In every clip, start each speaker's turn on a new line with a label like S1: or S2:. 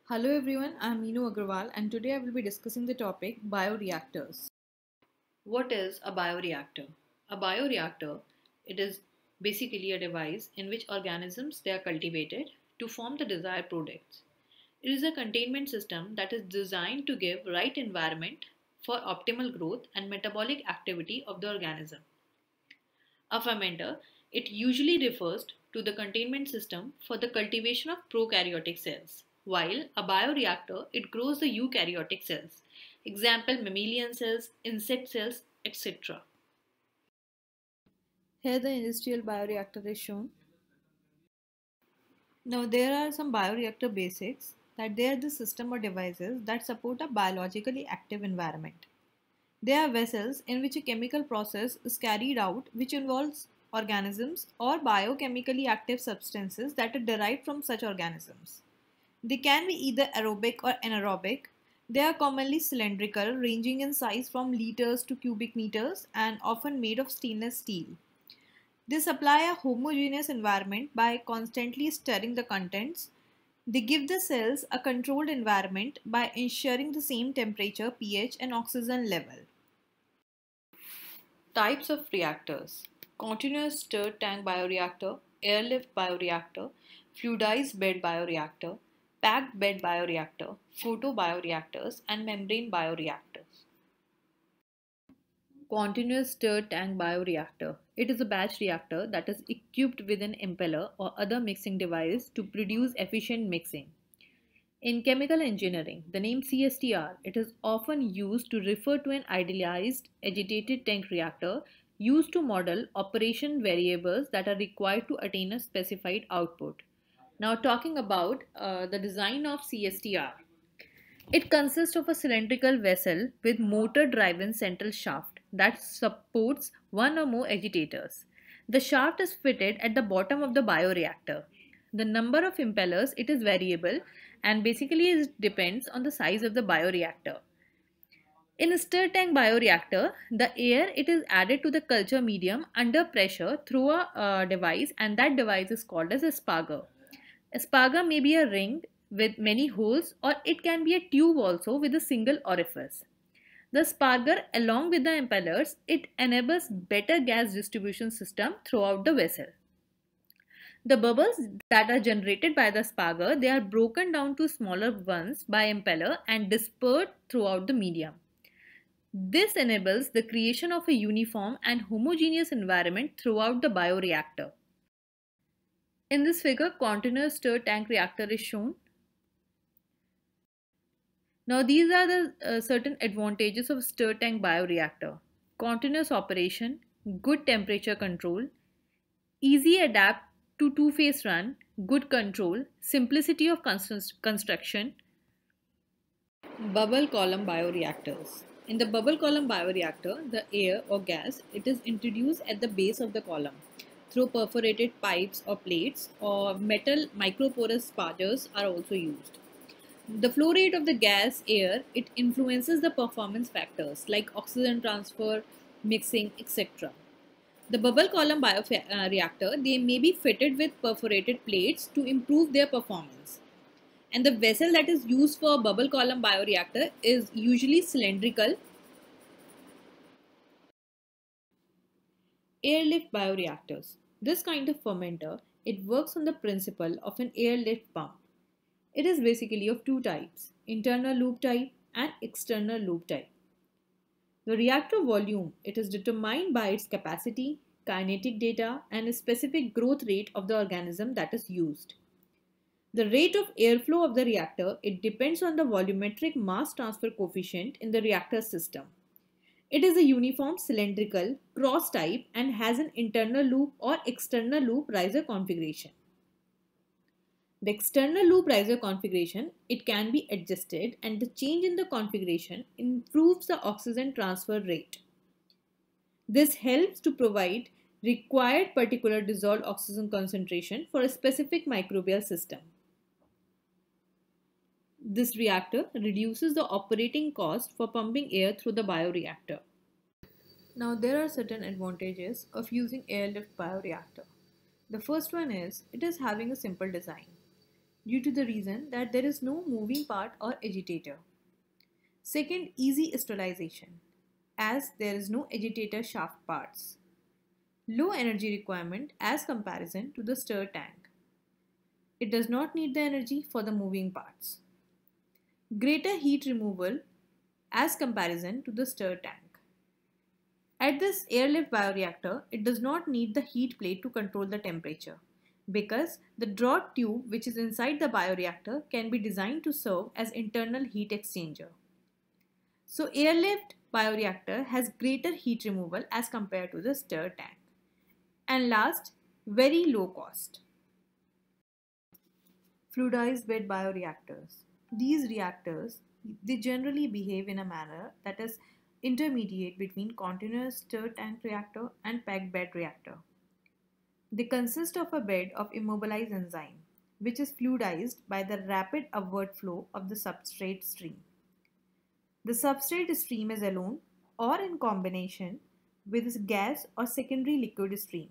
S1: Hello everyone, I am Meenu Agrawal and today I will be discussing the topic bioreactors. What is a bioreactor? A bioreactor, it is basically a device in which organisms they are cultivated to form the desired products. It is a containment system that is designed to give right environment for optimal growth and metabolic activity of the organism. A fermenter, it usually refers to the containment system for the cultivation of prokaryotic cells, while a bioreactor, it grows the eukaryotic cells, example mammalian cells, insect cells, etc. Here the industrial bioreactor is shown. Now there are some bioreactor basics that they are the system or devices that support a biologically active environment. They are vessels in which a chemical process is carried out which involves organisms or biochemically active substances that are derived from such organisms. They can be either aerobic or anaerobic. They are commonly cylindrical, ranging in size from liters to cubic meters and often made of stainless steel. They supply a homogeneous environment by constantly stirring the contents. They give the cells a controlled environment by ensuring the same temperature, pH, and oxygen level. Types of reactors: continuous stirred tank bioreactor, airlift bioreactor, fluidized bed bioreactor, packed bed bioreactor, photobioreactors, and membrane bioreactors. Continuous stirred tank bioreactor. It is a batch reactor that is equipped with an impeller or other mixing device to produce efficient mixing. In chemical engineering, the name CSTR it is often used to refer to an idealized agitated tank reactor used to model operation variables that are required to attain a specified output. Now talking about the design of CSTR. It consists of a cylindrical vessel with motor-driven central shaft that supports one or more agitators. The shaft is fitted at the bottom of the bioreactor. The number of impellers it is variable and basically it depends on the size of the bioreactor. In a stir tank bioreactor, the air it is added to the culture medium under pressure through a device and that device is called as a sparger. A sparger may be a ring with many holes or it can be a tube also with a single orifice. The sparger along with the impellers, it enables better gas distribution system throughout the vessel. The bubbles that are generated by the sparger, they are broken down to smaller ones by impeller and dispersed throughout the medium. This enables the creation of a uniform and homogeneous environment throughout the bioreactor. In this figure, continuous stir tank reactor is shown. Now these are the certain advantages of stir tank bioreactor. Continuous operation, good temperature control, easy adapt to two-phase run, good control, simplicity of construction. Bubble column bioreactors. In the bubble column bioreactor, the air or gas it is introduced at the base of the column through perforated pipes or plates or metal microporous spargers are also used. The flow rate of the gas air it influences the performance factors like oxygen transfer, mixing, etc. The bubble column bioreactor they may be fitted with perforated plates to improve their performance. And the vessel that is used for bubble column bioreactor is usually cylindrical. Airlift bioreactors. This kind of fermenter, it works on the principle of an airlift pump. It is basically of two types, internal loop type and external loop type. The reactor volume, it is determined by its capacity, kinetic data and a specific growth rate of the organism that is used. The rate of airflow of the reactor, it depends on the volumetric mass transfer coefficient in the reactor system. It is a uniform cylindrical cross type and has an internal loop or external loop riser configuration. The external loop riser configuration, it can be adjusted and the change in the configuration improves the oxygen transfer rate. This helps to provide required particular dissolved oxygen concentration for a specific microbial system. This reactor reduces the operating cost for pumping air through the bioreactor. Now there are certain advantages of using airlift bioreactor. The first one is it is having a simple design. due to the reason that there is no moving part or agitator. Second, easy sterilization, as there is no agitator shaft parts. Low energy requirement as comparison to the stir tank. It does not need the energy for the moving parts. Greater heat removal as comparison to the stir tank. At this airlift bioreactor, it does not need the heat plate to control the temperature because the draught tube which is inside the bioreactor can be designed to serve as internal heat exchanger. So airlift bioreactor has greater heat removal as compared to the stir tank. And last, very low cost. Fluidized bed bioreactors. These reactors, they generally behave in a manner that is intermediate between continuous stir tank reactor and packed bed reactor. They consist of a bed of immobilized enzyme, which is fluidized by the rapid upward flow of the substrate stream. The substrate stream is alone or in combination with its gas or secondary liquid stream.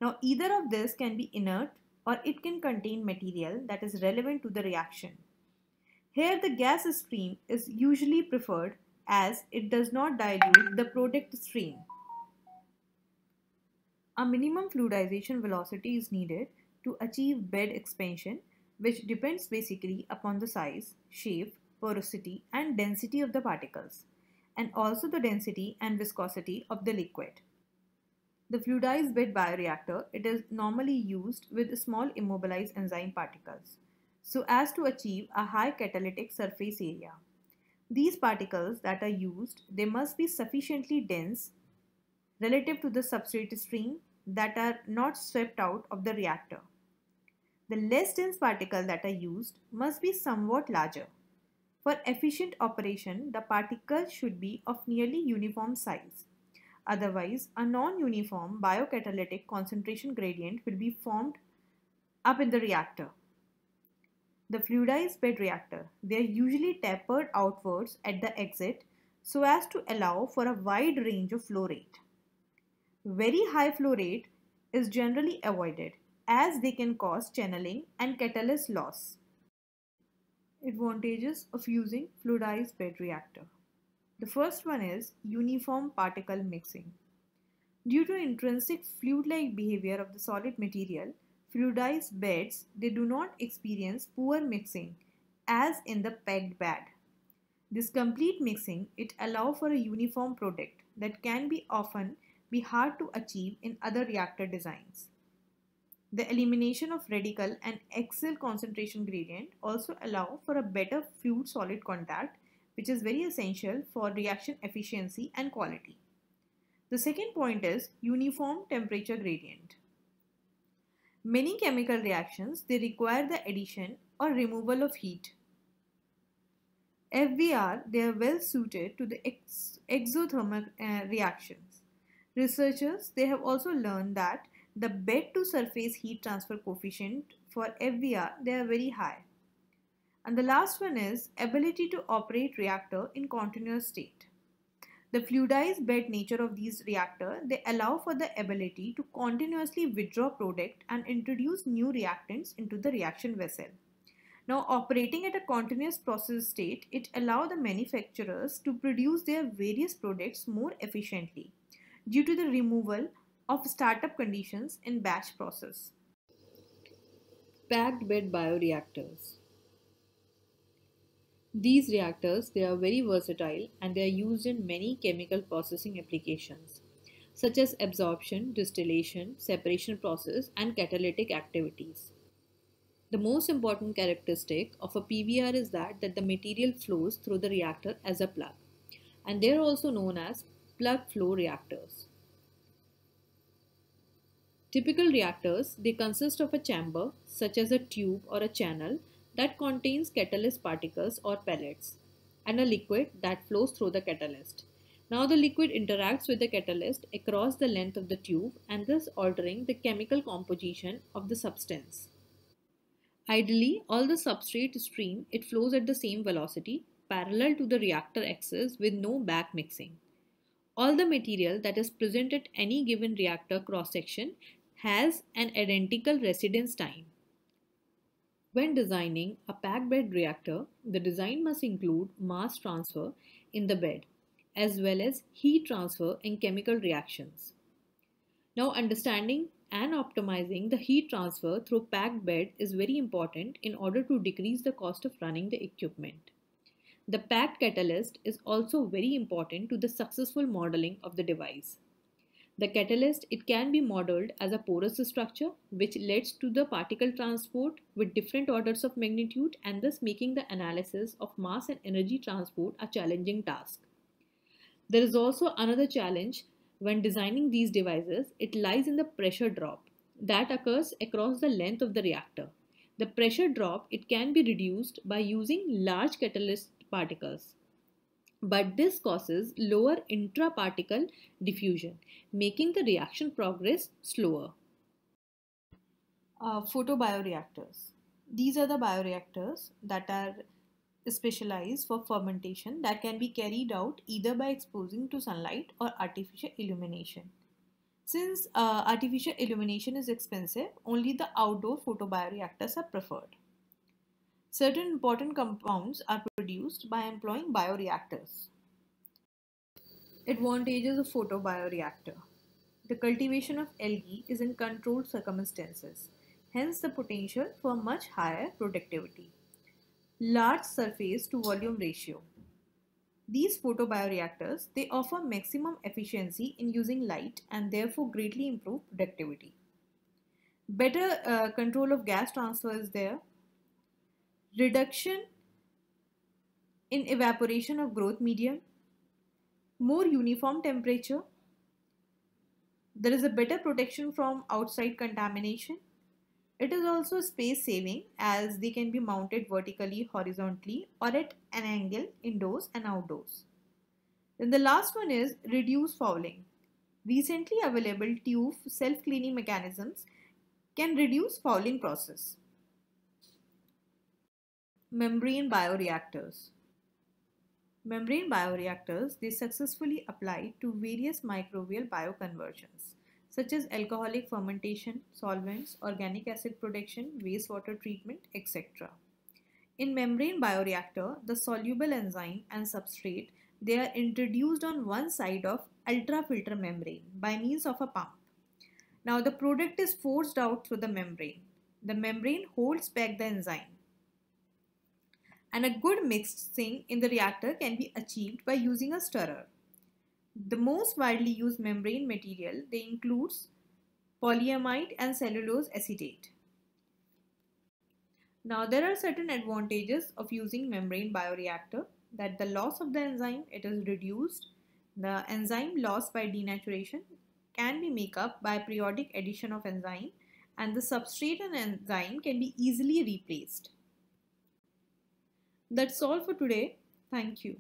S1: Now, either of this can be inert or it can contain material that is relevant to the reaction. Here, the gas stream is usually preferred as it does not dilute the product stream. A minimum fluidization velocity is needed to achieve bed expansion, which depends basically upon the size, shape, porosity, and density of the particles, and also the density and viscosity of the liquid. The fluidized bed bioreactor, it is normally used with small immobilized enzyme particles so as to achieve a high catalytic surface area. These particles that are used, they must be sufficiently dense relative to the substrate stream that are not swept out of the reactor. The less dense particles that are used must be somewhat larger. For efficient operation, the particles should be of nearly uniform size. Otherwise, a non-uniform biocatalytic concentration gradient will be formed up in the reactor. The fluidized bed reactor, they are usually tapered outwards at the exit so as to allow for a wide range of flow rate. Very high flow rate is generally avoided as they can cause channeling and catalyst loss. Advantages of using fluidized bed reactor. The first one is uniform particle mixing. Due to intrinsic fluid-like behavior of the solid material, fluidized beds, they do not experience poor mixing as in the packed bed. This complete mixing, it allows for a uniform product that can be often be hard to achieve in other reactor designs. The elimination of radical and axial concentration gradient also allow for a better fluid-solid contact, which is very essential for reaction efficiency and quality. The second point is uniform temperature gradient. Many chemical reactions, they require the addition or removal of heat. FBR, they are well suited to the exothermic reactions. Researchers, they have also learned that the bed to surface heat transfer coefficient for FBR, they are very high. And the last one is ability to operate reactor in continuous state. The fluidized bed nature of these reactors, they allow for the ability to continuously withdraw product and introduce new reactants into the reaction vessel. Now, operating at a continuous process state, it allows the manufacturers to produce their various products more efficiently due to the removal of startup conditions in batch process. Packed bed bioreactors. These reactors, they are very versatile and they are used in many chemical processing applications such as absorption, distillation, separation process and catalytic activities. The most important characteristic of a PBR is that the material flows through the reactor as a plug, and they are also known as plug flow reactors. Typical reactors, they consist of a chamber such as a tube or a channel that contains catalyst particles or pellets and a liquid that flows through the catalyst. Now the liquid interacts with the catalyst across the length of the tube and thus altering the chemical composition of the substance. Ideally, all the substrate stream, it flows at the same velocity parallel to the reactor axis with no back mixing. All the material that is present at any given reactor cross-section has an identical residence time. When designing a packed bed reactor, the design must include mass transfer in the bed as well as heat transfer and chemical reactions. Now, understanding and optimizing the heat transfer through packed bed is very important in order to decrease the cost of running the equipment. The packed catalyst is also very important to the successful modeling of the device. The catalyst, it can be modeled as a porous structure which leads to the particle transport with different orders of magnitude, and thus making the analysis of mass and energy transport a challenging task. There is also another challenge when designing these devices. It lies in the pressure drop that occurs across the length of the reactor. The pressure drop, it can be reduced by using large catalyst particles, but this causes lower intraparticle diffusion, making the reaction progress slower. Photobioreactors. These are the bioreactors that are specialized for fermentation that can be carried out either by exposing to sunlight or artificial illumination. Since artificial illumination is expensive, only the outdoor photobioreactors are preferred. Certain important compounds are produced by employing bioreactors. Advantages of photobioreactor. The cultivation of algae is in controlled circumstances, hence the potential for much higher productivity. Large surface to volume ratio. These photobioreactors, they offer maximum efficiency in using light and therefore greatly improve productivity. Better control of gas transfer is there. Reduction in evaporation of growth medium. More uniform temperature. There is a better protection from outside contamination. It is also space saving as they can be mounted vertically, horizontally, or at an angle indoors and outdoors. Then the last one is reduce fouling. Recently available tube self-cleaning mechanisms can reduce fouling process. Membrane bioreactors. Membrane bioreactors, they successfully apply to various microbial bioconversions such as alcoholic fermentation, solvents, organic acid production, wastewater treatment, etc. In membrane bioreactor, the soluble enzyme and substrate, they are introduced on one side of ultrafilter membrane by means of a pump. Now the product is forced out through the membrane. The membrane holds back the enzyme. And a good mixing in the reactor can be achieved by using a stirrer. The most widely used membrane material, they includes polyamide and cellulose acetate. Now there are certain advantages of using membrane bioreactor, that the loss of the enzyme, it is reduced. The enzyme lost by denaturation can be made up by periodic addition of enzyme, and the substrate and enzyme can be easily replaced. That's all for today. Thank you.